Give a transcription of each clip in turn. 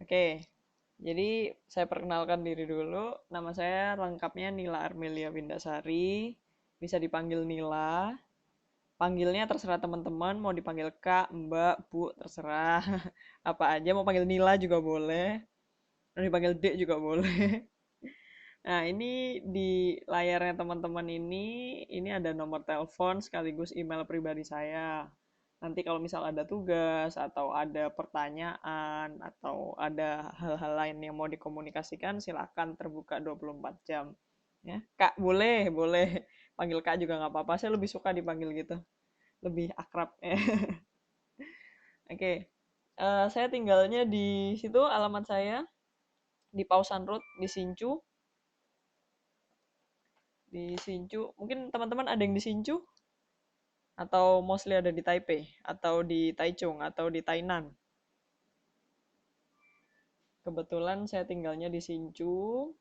Oke, jadi saya perkenalkan diri dulu. Nama saya lengkapnya Nila Armelia Windasari. Bisa dipanggil Nila. Panggilnya terserah teman-teman, mau dipanggil Kak, Mbak, Bu, terserah. Apa aja, mau panggil Nila juga boleh. Mau dipanggil Dek juga boleh. Nah, ini di layarnya teman-teman ini ada nomor telepon sekaligus email pribadi saya. Nanti kalau misal ada tugas atau ada pertanyaan atau ada hal-hal lain yang mau dikomunikasikan, silakan terbuka 24 jam. Ya, Kak, boleh, boleh. Panggil Kak juga nggak apa-apa. Saya lebih suka dipanggil gitu. Lebih akrab. Oke. Saya tinggalnya di situ alamat saya di Pausan Road di Sincu. Di Sincu. Mungkin teman-teman ada yang di Sincu atau mostly ada di Taipei atau di Taichung atau di Tainan. Kebetulan saya tinggalnya di Sincu.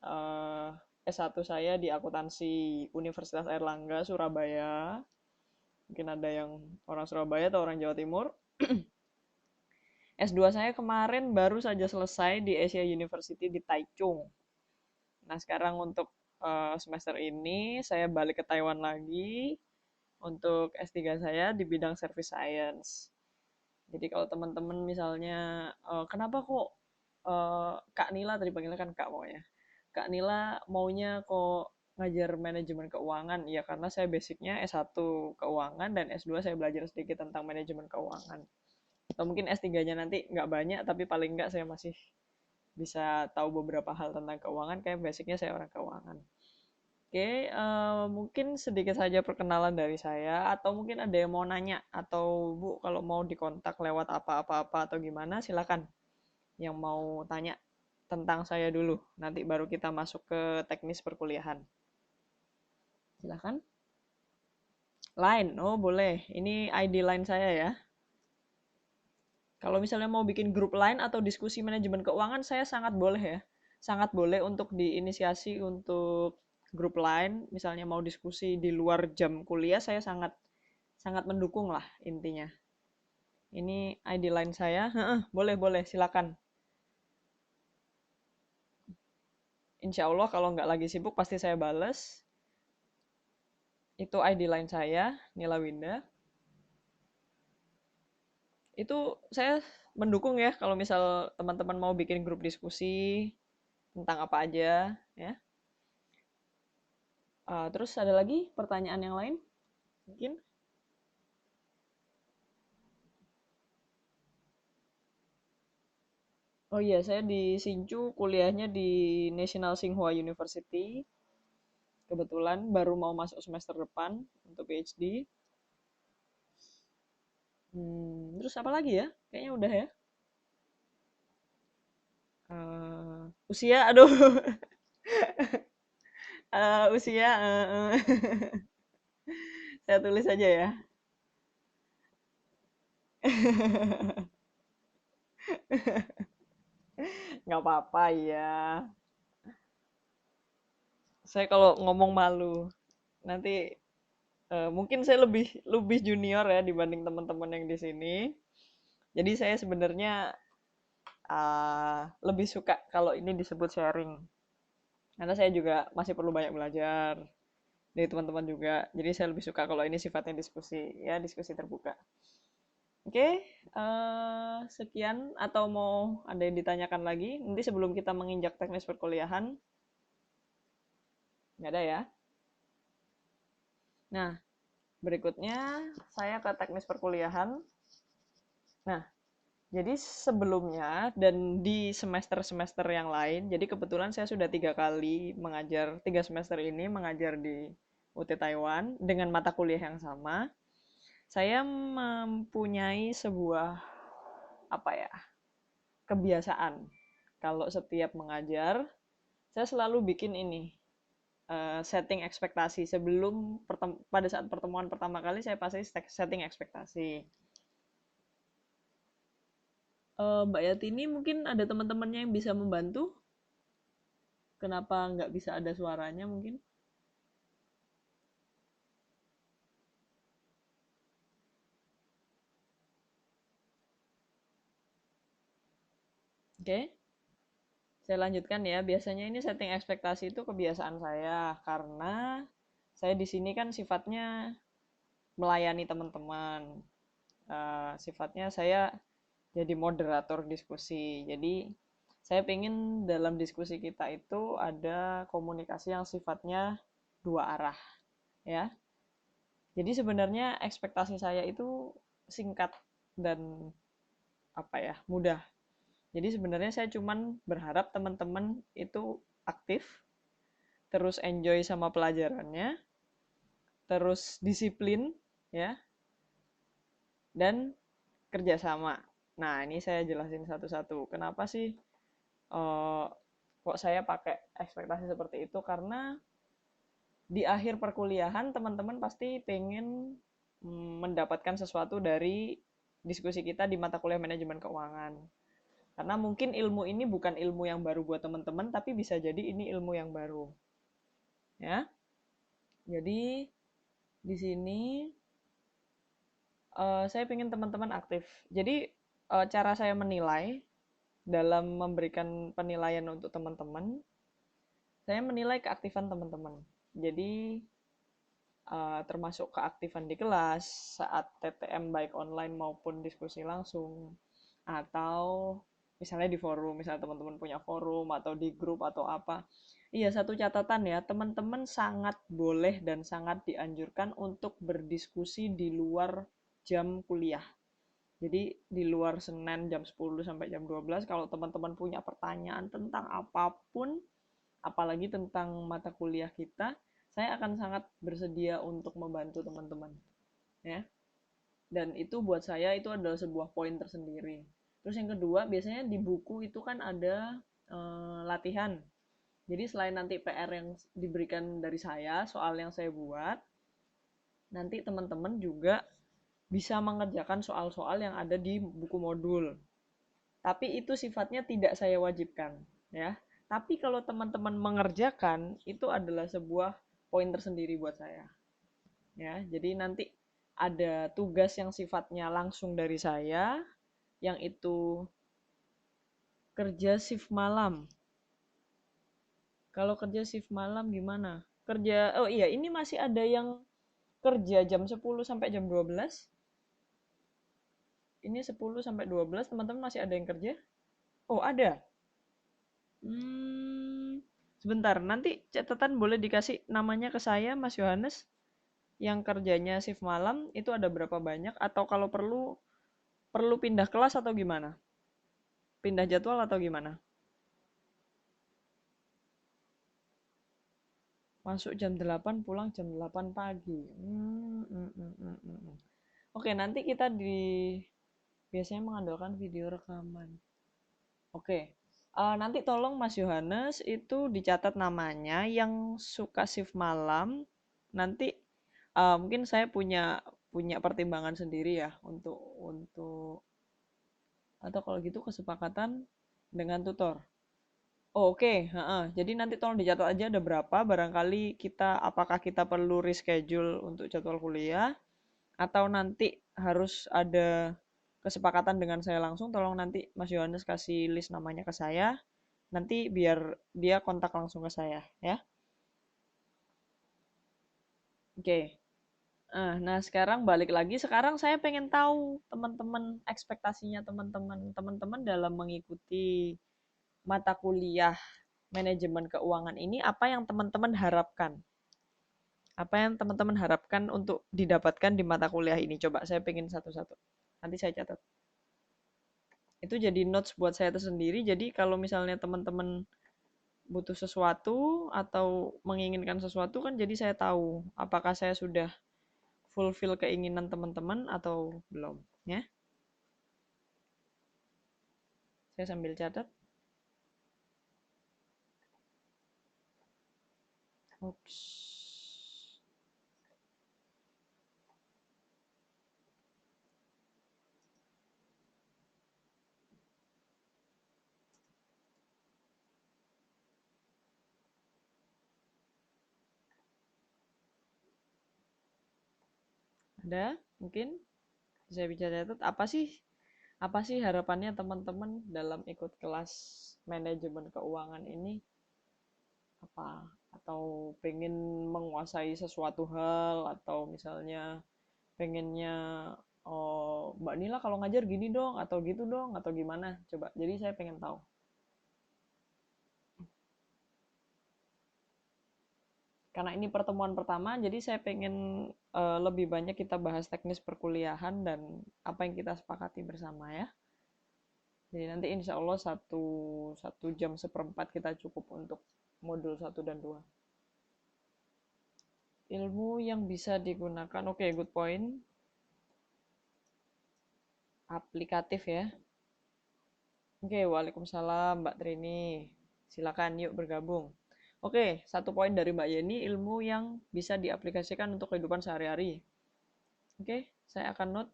eh, S1 saya di akuntansi Universitas Airlangga Surabaya. Mungkin ada yang orang Surabaya atau orang Jawa Timur. S2 saya kemarin baru saja selesai di Asia University di Taichung. Nah, sekarang untuk semester ini saya balik ke Taiwan lagi untuk S3 saya di bidang Service Science. Jadi kalau teman-teman misalnya kenapa kok Kak Nila tadi panggilnya kan Kak mau ya. Kak Nila maunya kok ngajar manajemen keuangan? Ya karena saya basicnya S1 keuangan dan S2 saya belajar sedikit tentang manajemen keuangan. Atau mungkin S3-nya nanti nggak banyak, tapi paling nggak saya masih bisa tahu beberapa hal tentang keuangan, kayak basicnya saya orang keuangan. Oke, mungkin sedikit saja perkenalan dari saya, atau mungkin ada yang mau nanya, atau Bu, kalau mau dikontak lewat apa-apa atau gimana, silakan yang mau tanya tentang saya dulu. Nanti baru kita masuk ke teknis perkuliahan. Silakan. Line, oh boleh. Ini ID line saya ya. Kalau misalnya mau bikin grup line atau diskusi manajemen keuangan, saya sangat boleh ya. Sangat boleh untuk diinisiasi untuk grup line. Misalnya mau diskusi di luar jam kuliah, saya sangat sangat mendukung lah intinya. Ini ID line saya. Boleh, boleh, silakan. Insya Allah kalau nggak lagi sibuk pasti saya bales. Itu ID line saya, Nila Winda. Itu saya mendukung ya kalau misal teman-teman mau bikin grup diskusi tentang apa aja ya. Terus ada lagi pertanyaan yang lain mungkin? Oh iya, saya di Sinju kuliahnya di National Tsinghua University. Kebetulan baru mau masuk semester depan untuk PhD. Terus apa lagi ya? Kayaknya udah ya. Usia, aduh, usia, saya tulis aja ya. Nggak apa-apa ya. Saya kalau ngomong malu. Nanti mungkin saya lebih lebih junior ya dibanding teman-teman yang di sini. Jadi saya sebenarnya lebih suka kalau ini disebut sharing. Karena saya juga masih perlu banyak belajar dari teman-teman juga. Jadi saya lebih suka kalau ini sifatnya diskusi, ya diskusi terbuka. Oke, sekian atau mau ada yang ditanyakan lagi? Nanti sebelum kita menginjak teknis perkuliahan, nggak ada ya? Nah, berikutnya saya ke teknis perkuliahan. Nah, jadi sebelumnya dan di semester-semester yang lain, jadi kebetulan saya sudah 3 kali mengajar, 3 semester ini mengajar di UT Taiwan dengan mata kuliah yang sama. Saya mempunyai sebuah apa ya kebiasaan. Kalau setiap mengajar, saya selalu bikin ini setting ekspektasi sebelum pada saat pertemuan pertama kali saya pasti setting ekspektasi. Mbak Yati ini mungkin ada teman-temannya yang bisa membantu. Kenapa nggak bisa ada suaranya mungkin? Oke, saya lanjutkan ya. Biasanya ini setting ekspektasi itu kebiasaan saya karena saya di sini kan sifatnya melayani teman-teman. Sifatnya saya jadi moderator diskusi. Jadi saya ingin dalam diskusi kita itu ada komunikasi yang sifatnya dua arah, ya. Jadi sebenarnya ekspektasi saya itu singkat dan apa ya, mudah. Jadi sebenarnya saya cuman berharap teman-teman itu aktif, terus enjoy sama pelajarannya, terus disiplin, ya, dan kerjasama. Nah, ini saya jelasin satu-satu. Kenapa sih kok saya pakai ekspektasi seperti itu? Karena di akhir perkuliahan teman-teman pasti pengen mendapatkan sesuatu dari diskusi kita di mata kuliah manajemen keuangan. Karena mungkin ilmu ini bukan ilmu yang baru buat teman-teman, tapi bisa jadi ini ilmu yang baru. Ya, jadi di sini saya ingin teman-teman aktif. Jadi cara saya menilai dalam memberikan penilaian untuk teman-teman, saya menilai keaktifan teman-teman. Jadi termasuk keaktifan di kelas saat TTM baik online maupun diskusi langsung, atau misalnya di forum, misalnya teman-teman punya forum atau di grup atau apa. Iya, satu catatan ya, teman-teman sangat boleh dan sangat dianjurkan untuk berdiskusi di luar jam kuliah. Jadi di luar Senin jam 10 sampai jam 12, kalau teman-teman punya pertanyaan tentang apapun, apalagi tentang mata kuliah kita, saya akan sangat bersedia untuk membantu teman-teman, ya. Dan itu buat saya itu adalah sebuah poin tersendiri. Terus yang kedua, biasanya di buku itu kan ada latihan. Jadi selain nanti PR yang diberikan dari saya, soal yang saya buat, nanti teman-teman juga bisa mengerjakan soal-soal yang ada di buku modul. Tapi itu sifatnya tidak saya wajibkan, ya. Tapi kalau teman-teman mengerjakan, itu adalah sebuah poin tersendiri buat saya, ya. Jadi nanti ada tugas yang sifatnya langsung dari saya, yang itu kerja shift malam. Kalau kerja shift malam gimana? Oh iya, ini masih ada yang kerja jam 10 sampai jam 12. Ini 10 sampai 12, teman-teman masih ada yang kerja? Oh, ada. Hmm, sebentar, nanti catatan boleh dikasih namanya ke saya, Mas Yohanes, yang kerjanya shift malam itu ada berapa banyak, atau kalau perlu perlu pindah kelas atau gimana? Pindah jadwal atau gimana? Masuk jam 8, pulang jam 8 pagi. Oke, nanti kita biasanya mengandalkan video rekaman. Oke, nanti tolong Mas Yohanes itu dicatat namanya yang suka shift malam. Nanti mungkin saya punya punya pertimbangan sendiri ya untuk atau kalau gitu kesepakatan dengan tutor. Oh, oke, jadi nanti tolong dicatat aja ada berapa. Barangkali apakah kita perlu reschedule untuk jadwal kuliah atau nanti harus ada kesepakatan dengan saya langsung. Tolong nanti Mas Yohanes kasih list namanya ke saya. Nanti biar dia kontak langsung ke saya, ya. Oke. Nah, sekarang balik lagi. Sekarang saya pengen tahu teman-teman ekspektasinya teman-teman dalam mengikuti mata kuliah manajemen keuangan ini, apa yang teman-teman harapkan? Apa yang teman-teman harapkan untuk didapatkan di mata kuliah ini? Coba saya pengen satu-satu. Nanti saya catat. Itu jadi notes buat saya tersendiri. Jadi kalau misalnya teman-teman butuh sesuatu atau menginginkan sesuatu kan jadi saya tahu apakah saya sudah fulfill keinginan teman-teman atau belum, ya. Saya sambil catat. Ups. Ada mungkin saya bisa catat apa sih Apa sih harapannya teman-teman dalam ikut kelas manajemen keuangan ini? Apa? Atau pengen menguasai sesuatu hal, atau misalnya pengennya, oh Mbak Nila kalau ngajar gini dong, atau gitu dong, atau gimana? Coba. Jadi saya pengen tahu. Karena ini pertemuan pertama, jadi saya pengen lebih banyak kita bahas teknis perkuliahan dan apa yang kita sepakati bersama ya. Jadi nanti insya Allah satu jam seperempat kita cukup untuk modul satu dan 2. Ilmu yang bisa digunakan, oke, good point. Aplikatif ya. Oke, Waalaikumsalam Mbak Trini. Silakan yuk bergabung. Oke, satu poin dari Mbak Yeni, ilmu yang bisa diaplikasikan untuk kehidupan sehari-hari. Oke, saya akan note.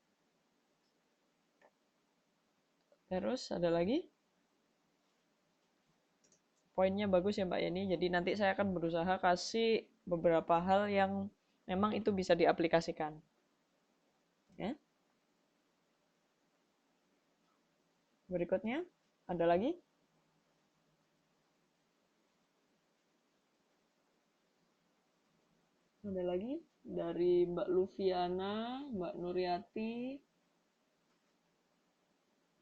Terus ada lagi? Poinnya bagus ya Mbak Yeni. Jadi nanti saya akan berusaha kasih beberapa hal yang memang itu bisa diaplikasikan. Ya. Berikutnya, ada lagi? Ada lagi? Dari Mbak Lufiana, Mbak Nuryati,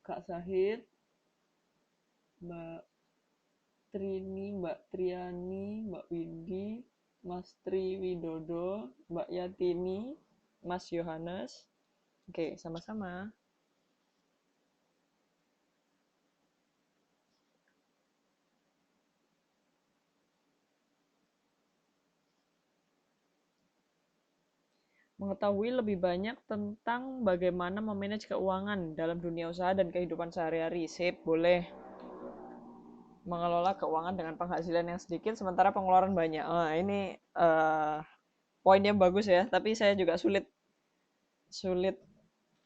Kak Sahid, Mbak Trini, Mbak Triani, Mbak Windi, Mas Tri Widodo, Mbak Yatini, Mas Yohanes. Oke, sama-sama. Mengetahui lebih banyak tentang bagaimana memanage keuangan dalam dunia usaha dan kehidupan sehari-hari. Sip, boleh. Mengelola keuangan dengan penghasilan yang sedikit sementara pengeluaran banyak. Ini poinnya bagus ya, tapi saya juga sulit sulit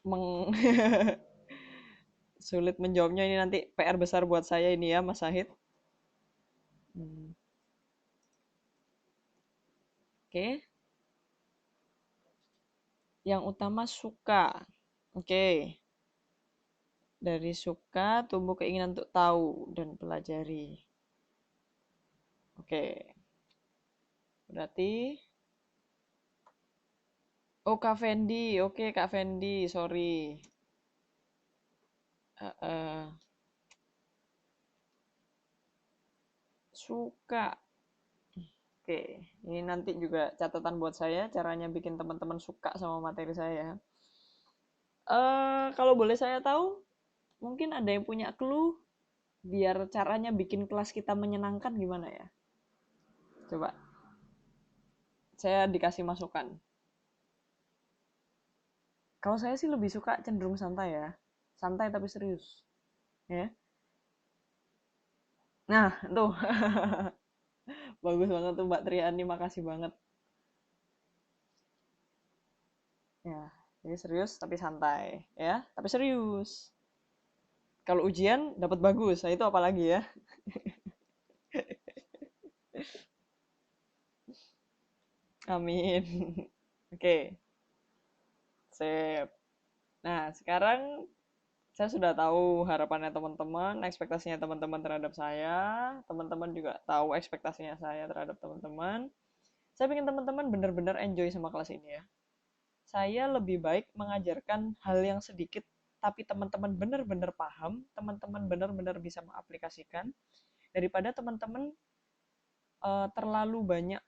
meng sulit menjawabnya, ini nanti PR besar buat saya ini ya, Mas Sahid. Hmm. Oke, yang utama suka. Oke, dari suka tumbuh keinginan untuk tahu dan pelajari. Oke, berarti oh Kak Fendi, oke Kak Fendi, sorry. Eh, eh, suka. Oke, ini nanti juga catatan buat saya caranya bikin teman-teman suka sama materi saya. Kalau boleh saya tahu, mungkin ada yang punya clue biar caranya bikin kelas kita menyenangkan gimana ya? Coba, saya dikasih masukan. Kalau saya sih lebih suka cenderung santai ya, santai tapi serius, ya. Nah, tuh bagus banget tuh Mbak Triani, makasih banget. Ya, jadi serius tapi santai, ya, tapi serius. Kalau ujian dapat bagus, nah itu apalagi ya. Amin. Oke, sip. Nah, sekarang saya sudah tahu harapannya teman-teman, ekspektasinya teman-teman terhadap saya. Teman-teman juga tahu ekspektasinya saya terhadap teman-teman. Saya ingin teman-teman benar-benar enjoy sama kelas ini ya. Saya lebih baik mengajarkan hal yang sedikit, tapi teman-teman benar-benar paham, teman-teman benar-benar bisa mengaplikasikan, daripada teman-teman terlalu banyak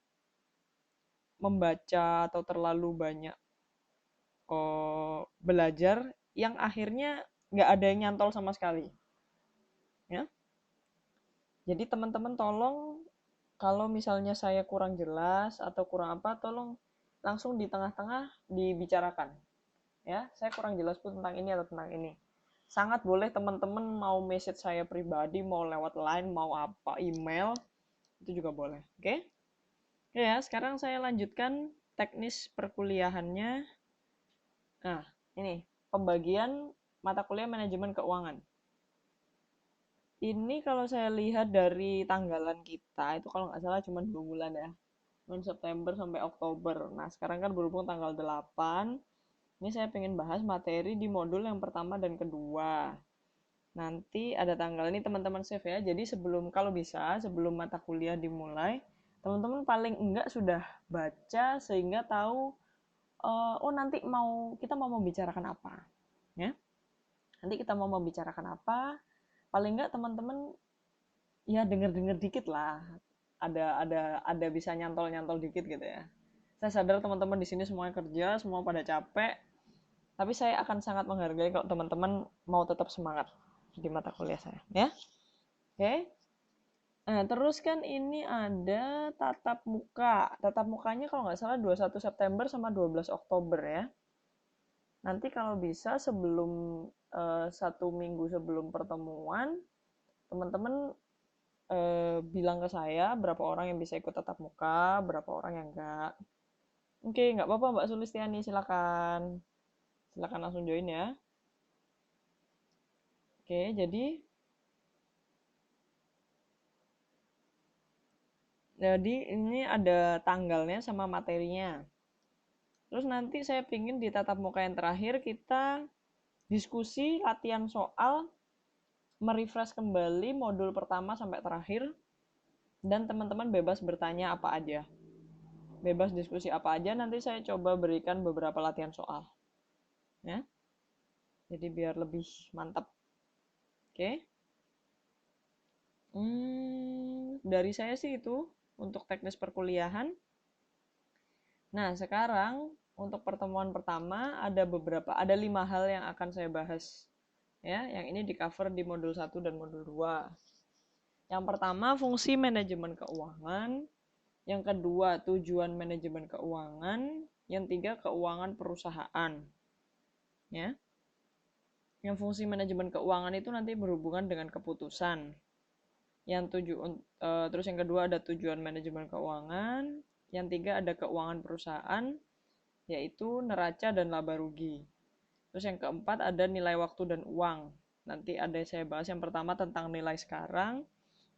membaca atau terlalu banyak belajar yang akhirnya nggak ada yang nyantol sama sekali. Ya, jadi teman-teman tolong kalau misalnya saya kurang jelas atau kurang apa, tolong langsung di tengah-tengah dibicarakan. Ya, saya kurang jelas pun tentang ini atau tentang ini. Sangat boleh teman-teman mau message saya pribadi, mau lewat line, mau apa, email, itu juga boleh. Oke? Ya, sekarang saya lanjutkan teknis perkuliahannya. Nah, ini pembagian mata kuliah manajemen keuangan. Ini kalau saya lihat dari tanggalan kita, itu kalau nggak salah cuma 2 bulan ya. Bulan September sampai Oktober. Nah, sekarang kan berhubung tanggal 8, Ini saya pengen bahas materi di modul yang pertama dan kedua. Nanti ada tanggal ini teman-teman save ya. Jadi kalau bisa sebelum mata kuliah dimulai, teman-teman paling enggak sudah baca sehingga tahu oh nanti kita mau membicarakan apa, ya. Nanti kita mau membicarakan apa, paling enggak teman-teman ya denger-denger dikit lah. Ada bisa nyantol-nyantol dikit gitu ya. Saya sadar teman-teman di sini semuanya kerja, semua pada capek, tapi saya akan sangat menghargai kalau teman-teman mau tetap semangat di mata kuliah saya, ya. Oke. Nah, terus kan ini ada tatap muka. Tatap mukanya kalau nggak salah 21 September sama 12 Oktober ya. Nanti kalau bisa sebelum 1 minggu sebelum pertemuan, teman-teman bilang ke saya berapa orang yang bisa ikut tatap muka, berapa orang yang enggak. Oke, nggak apa-apa Mbak Sulistiani, silakan. Silakan langsung join ya. Oke, jadi ini ada tanggalnya sama materinya. Terus nanti saya pingin di tatap muka yang terakhir kita diskusi latihan soal, merefresh kembali modul pertama sampai terakhir, dan teman-teman bebas bertanya apa aja. Bebas diskusi apa aja, nanti saya coba berikan beberapa latihan soal. Ya. Jadi biar lebih mantap. Oke. Dari saya sih itu untuk teknis perkuliahan. Nah, sekarang untuk pertemuan pertama ada 5 hal yang akan saya bahas. Ya, yang ini di cover di modul 1 dan modul 2. Yang pertama, fungsi manajemen keuangan. Yang kedua, tujuan manajemen keuangan. Yang tiga, keuangan perusahaan. Ya. Yang fungsi manajemen keuangan itu nanti berhubungan dengan keputusan. Terus yang kedua ada tujuan manajemen keuangan. Yang tiga ada keuangan perusahaan, yaitu neraca dan laba rugi. Terus yang keempat ada nilai waktu dan uang. Nanti ada saya bahas yang pertama tentang nilai sekarang,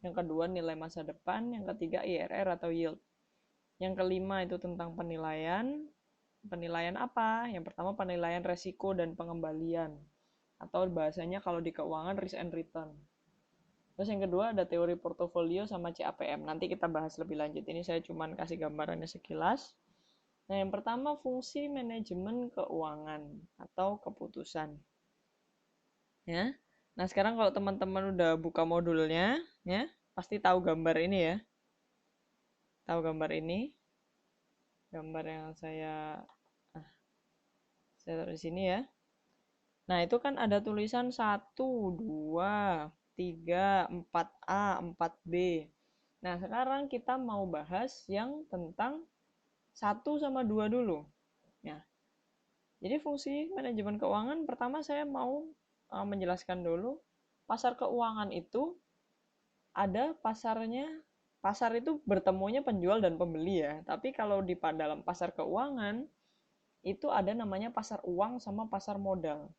yang kedua nilai masa depan, yang ketiga IRR atau yield. Yang kelima itu tentang penilaian. Penilaian apa? Yang pertama penilaian resiko dan pengembalian. Atau bahasanya kalau di keuangan risk and return. Terus yang kedua ada teori portofolio sama CAPM. Nanti kita bahas lebih lanjut. Ini saya cuma kasih gambarannya sekilas. Nah, yang pertama fungsi manajemen keuangan atau keputusan. Ya. Nah, sekarang kalau teman-teman udah buka modulnya, ya, pasti tahu gambar ini ya. Tahu gambar ini? Gambar yang saya taruh di sini ya. Nah, itu kan ada tulisan 1, 2, 3, 4A, 4B. Nah, sekarang kita mau bahas yang tentang 1 sama 2 dulu. Ya. Jadi fungsi manajemen keuangan pertama saya mau menjelaskan dulu. Pasar keuangan itu ada pasarnya. Pasar itu bertemunya penjual dan pembeli ya. Tapi kalau di dalam pasar keuangan itu ada namanya pasar uang sama pasar modal.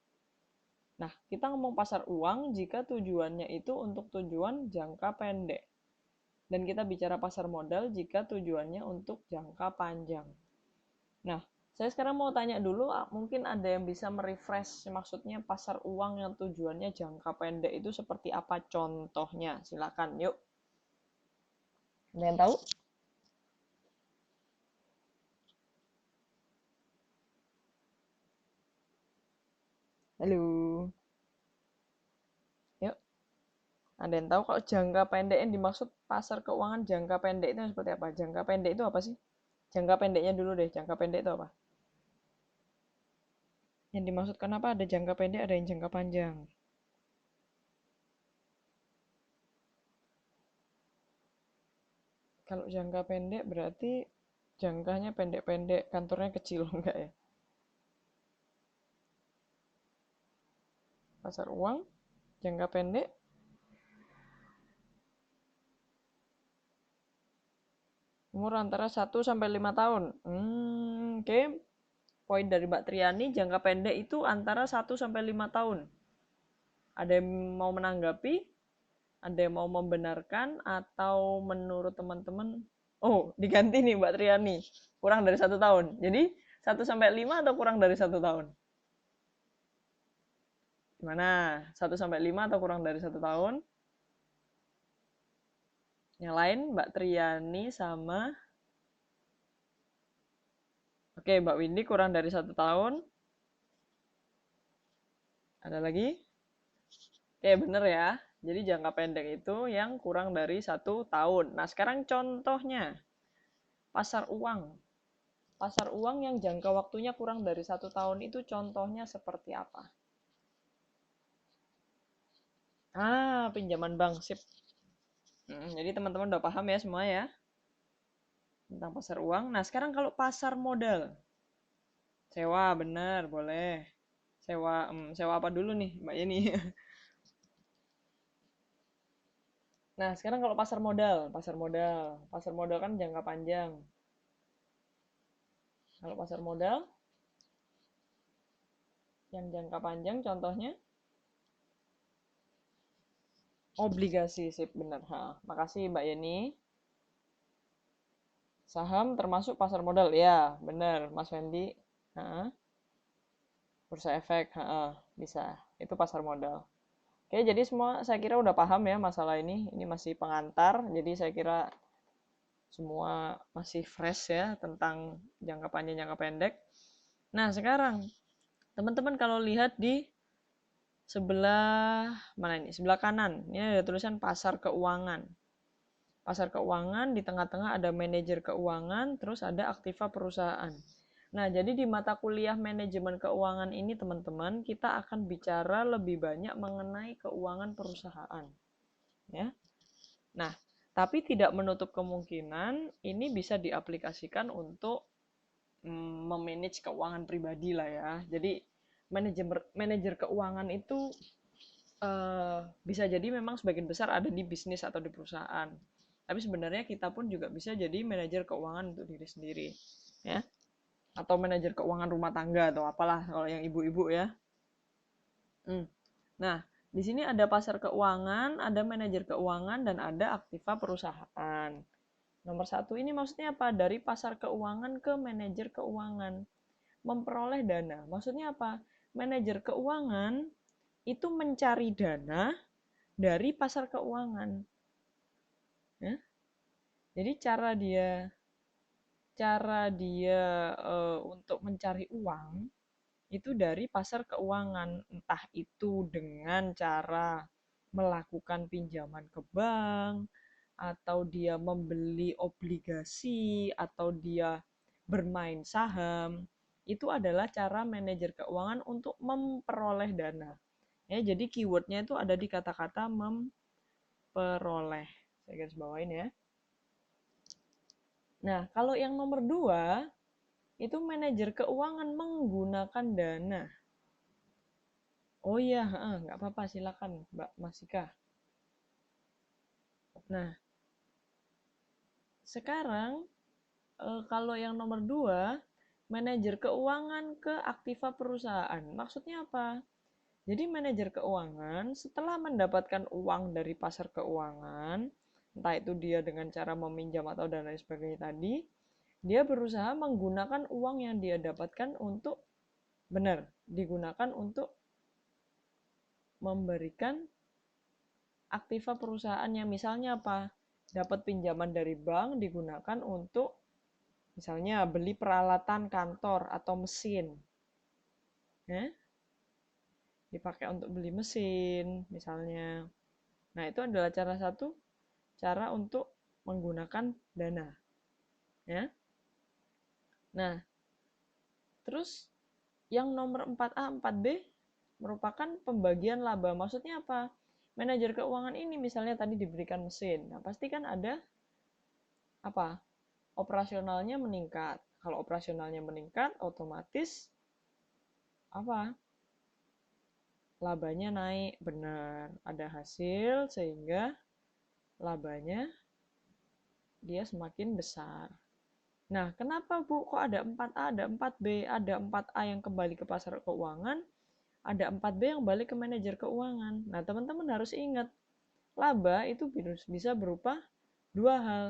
Nah, kita ngomong pasar uang jika tujuannya itu untuk tujuan jangka pendek. Dan kita bicara pasar modal jika tujuannya untuk jangka panjang. Nah, saya sekarang mau tanya dulu, mungkin ada yang bisa merefresh maksudnya pasar uang yang tujuannya jangka pendek itu seperti apa contohnya? Silakan, yuk. Ada yang tahu? Halo. Yuk. Ada yang tahu kalau jangka pendek yang dimaksud pasar keuangan jangka pendek itu seperti apa? Jangka pendek itu apa sih? Jangka pendeknya dulu deh. Jangka pendek itu apa? Yang dimaksudkan apa? Ada jangka pendek, ada yang jangka panjang. Kalau jangka pendek berarti jangkanya pendek-pendek, kantornya kecil, enggak ya? Pasar uang, jangka pendek, umur antara 1 sampai 5 tahun. Oke. Poin dari Mbak Triani, jangka pendek itu antara 1 sampai 5 tahun. Ada yang mau menanggapi? Ada yang mau membenarkan? Atau menurut teman-teman, oh diganti nih Mbak Triani, kurang dari 1 tahun. Jadi 1 sampai 5 atau kurang dari 1 tahun? Gimana? 1-5 atau kurang dari 1 tahun? Yang lain Mbak Triani sama oke, Mbak Windy kurang dari 1 tahun. Ada lagi? Oke, bener ya. Jadi jangka pendek itu yang kurang dari 1 tahun. Nah, sekarang contohnya. Pasar uang. Pasar uang yang jangka waktunya kurang dari 1 tahun itu contohnya seperti apa? Pinjaman bank. Sip. Jadi teman-teman udah paham ya semua ya tentang pasar uang. Nah, sekarang kalau pasar modal. Sewa, bener, boleh. Sewa apa dulu nih, Mbak Yeni? Nah, sekarang kalau pasar modal kan jangka panjang. Kalau pasar modal yang jangka panjang contohnya obligasi, sip, bener. Makasih Mbak Yeni. Saham termasuk pasar modal, ya, bener, Mas Wendy. Ha, bursa efek, bisa. Itu pasar modal. Oke, jadi semua saya kira udah paham ya masalah ini. Ini masih pengantar, jadi saya kira semua masih fresh ya tentang jangka panjang, jangka pendek. Nah, sekarang teman-teman kalau lihat di sebelah mana ini? Sebelah kanan. Ini ada tulisan pasar keuangan. Pasar keuangan di tengah-tengah ada manajer keuangan, terus ada aktiva perusahaan. Nah, jadi di mata kuliah manajemen keuangan ini teman-teman, kita akan bicara lebih banyak mengenai keuangan perusahaan. Ya. Nah, tapi tidak menutup kemungkinan ini bisa diaplikasikan untuk memanage keuangan pribadi lah ya. Jadi manajer keuangan itu bisa jadi memang sebagian besar ada di bisnis atau di perusahaan. Tapi sebenarnya kita pun juga bisa jadi manajer keuangan untuk diri sendiri, ya. Atau manajer keuangan rumah tangga atau apalah kalau yang ibu-ibu ya. Nah, di sini ada pasar keuangan, ada manajer keuangan, dan ada aktiva perusahaan. Nomor 1 ini maksudnya apa? Dari pasar keuangan ke manajer keuangan. Memperoleh dana. Maksudnya apa? Manajer keuangan itu mencari dana dari pasar keuangan. Ya? Jadi cara dia untuk mencari uang itu dari pasar keuangan, entah itu dengan cara melakukan pinjaman ke bank, atau dia membeli obligasi, atau dia bermain saham. Itu adalah cara manajer keuangan untuk memperoleh dana. Ya, jadi keywordnya itu ada di kata-kata memperoleh. Saya garis bawain ya. Nah, kalau yang nomor 2, itu manajer keuangan menggunakan dana. Oh iya, nggak apa-apa, silakan Mbak Masika. Nah, sekarang kalau yang nomor 2, manajer keuangan ke aktiva perusahaan. Maksudnya apa? Jadi manajer keuangan setelah mendapatkan uang dari pasar keuangan, entah itu dia dengan cara meminjam atau dan lain sebagainya tadi, dia berusaha menggunakan uang yang dia dapatkan untuk digunakan untuk memberikan aktiva perusahaannya. Misalnya apa? Dapat pinjaman dari bank digunakan untuk misalnya beli peralatan kantor atau mesin. Ya? Dipakai untuk beli mesin misalnya. Nah, itu adalah cara untuk menggunakan dana. Ya. Nah, terus yang nomor 4A, 4B merupakan pembagian laba. Maksudnya apa? Manajer keuangan ini misalnya tadi diberikan mesin. Nah, pasti kan ada apa? Operasionalnya meningkat. Kalau operasionalnya meningkat, otomatis apa? Labanya naik. Benar, ada hasil sehingga labanya dia semakin besar. Nah, kenapa Bu kok ada 4A, ada 4B, ada 4A yang kembali ke pasar keuangan, ada 4B yang balik ke manajer keuangan. Nah, teman-teman harus ingat, laba itu bisa berupa dua hal.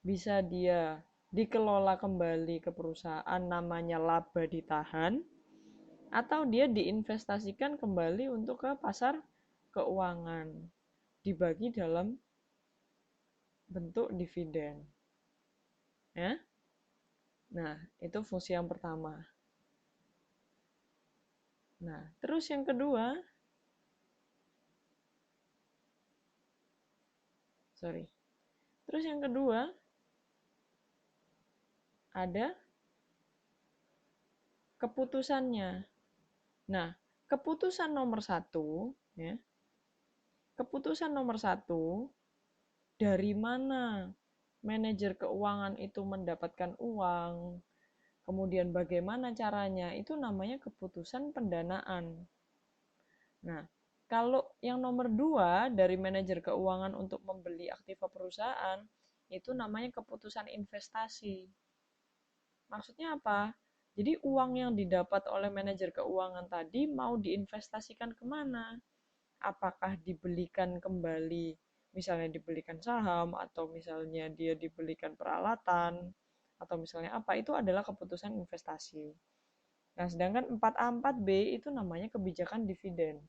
Bisa dia dikelola kembali ke perusahaan namanya laba ditahan, atau dia diinvestasikan kembali untuk ke pasar keuangan, dibagi dalam bentuk dividen. Ya? Nah, itu fungsi yang pertama. Nah, terus yang kedua, terus yang kedua ada keputusannya. Nah, keputusan nomor satu, ya, keputusan nomor satu, dari mana manajer keuangan itu mendapatkan uang, kemudian bagaimana caranya, itu namanya keputusan pendanaan. Nah, kalau yang nomor dua dari manajer keuangan untuk membeli aktiva perusahaan, itu namanya keputusan investasi. Maksudnya apa? Jadi uang yang didapat oleh manajer keuangan tadi mau diinvestasikan kemana? Apakah dibelikan kembali, misalnya dibelikan saham, atau misalnya dia dibelikan peralatan, atau misalnya apa, itu adalah keputusan investasi. Nah, sedangkan 4A 4B itu namanya kebijakan dividen.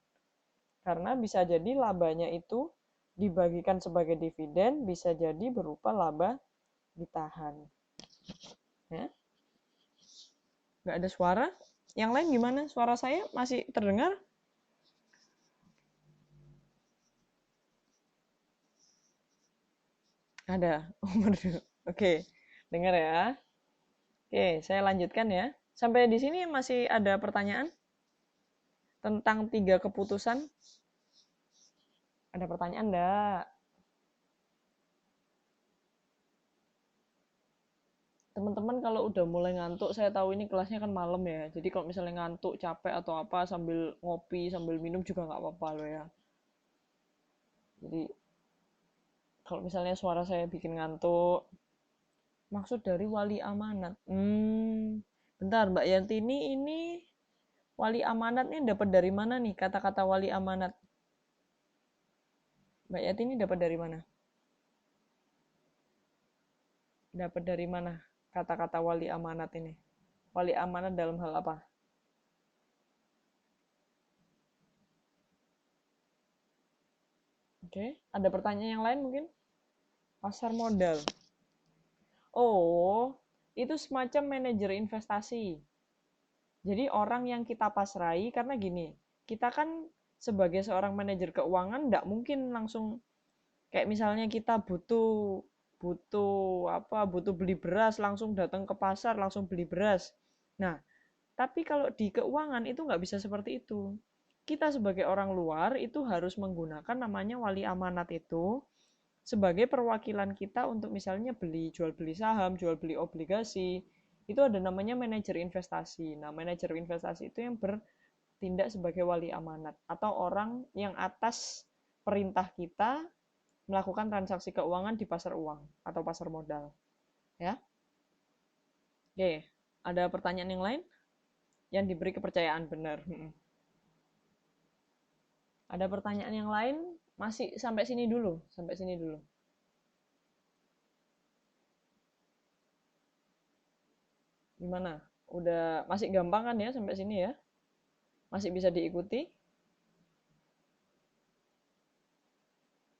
Karena bisa jadi labanya itu dibagikan sebagai dividen, bisa jadi berupa laba ditahan. Ya. Nggak ada suara? Yang lain gimana? Suara saya masih terdengar? Ada. Oke, dengar ya. Oke, saya lanjutkan ya. Sampai di sini masih ada pertanyaan tentang 3 keputusan? Ada pertanyaan enggak? Teman-teman kalau udah mulai ngantuk, saya tahu ini kelasnya kan malam ya. Jadi kalau misalnya ngantuk, capek atau apa, sambil ngopi, sambil minum juga nggak apa-apa loh ya. Jadi kalau misalnya suara saya bikin ngantuk, maksud dari wali amanat. Bentar Mbak Yanti, ini wali amanat ini dapat dari mana nih kata-kata wali amanat? Mbak Yanti ini dapat dari mana? Dapat dari mana kata-kata wali amanat ini? Wali amanat dalam hal apa? Oke, ada pertanyaan yang lain mungkin? Pasar modal. Oh, itu semacam manajer investasi. Jadi orang yang kita pasrai, karena gini, kita kan sebagai seorang manajer keuangan tidak mungkin langsung kayak misalnya kita butuh butuh butuh beli beras, langsung datang ke pasar langsung beli beras. Nah, tapi kalau di keuangan itu nggak bisa seperti itu. Kita sebagai orang luar itu harus menggunakan namanya wali amanat itu sebagai perwakilan kita untuk misalnya jual beli saham, jual beli obligasi. Itu ada namanya manajer investasi. Nah, manajer investasi itu yang bertindak sebagai wali amanat atau orang yang atas perintah kita melakukan transaksi keuangan di pasar uang atau pasar modal. Ya. Oke, ada pertanyaan yang lain? Yang diberi kepercayaan benar. Ada pertanyaan yang lain? Masih sampai sini dulu, sampai sini dulu. Gimana? Udah masih gampang kan ya sampai sini ya? Masih bisa diikuti?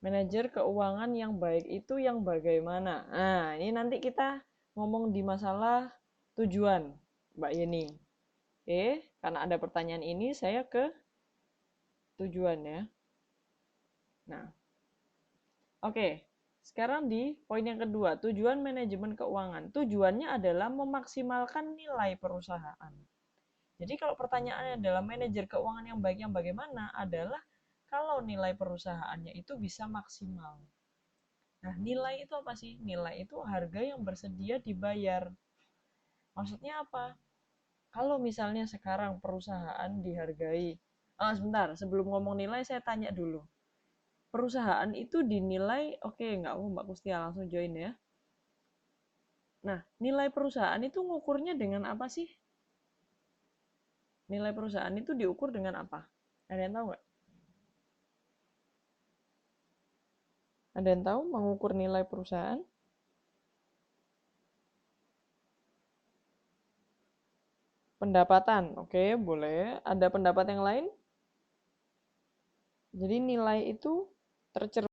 Manajer keuangan yang baik itu yang bagaimana? Nah, ini nanti kita ngomong di masalah tujuan, Mbak Yeni. Oke, karena ada pertanyaan ini, saya ke tujuan ya. Nah, oke. Sekarang di poin yang kedua, tujuan manajemen keuangan. Tujuannya adalah memaksimalkan nilai perusahaan. Jadi kalau pertanyaannya adalah manajer keuangan yang baik yang bagaimana, adalah kalau nilai perusahaannya itu bisa maksimal. Nah, nilai itu apa sih? Nilai itu harga yang bersedia dibayar. Maksudnya apa? Kalau misalnya sekarang perusahaan dihargai, sebentar, sebelum ngomong nilai saya tanya dulu. Perusahaan itu dinilai, oke, nggak mau Mbak Kustia langsung join ya. Nah, nilai perusahaan itu ngukurnya dengan apa sih? Nilai perusahaan itu diukur dengan apa? Ada yang tahu nggak? Ada yang tahu mengukur nilai perusahaan? Pendapatan, oke, boleh. Ada pendapat yang lain? Jadi nilai itu tercermin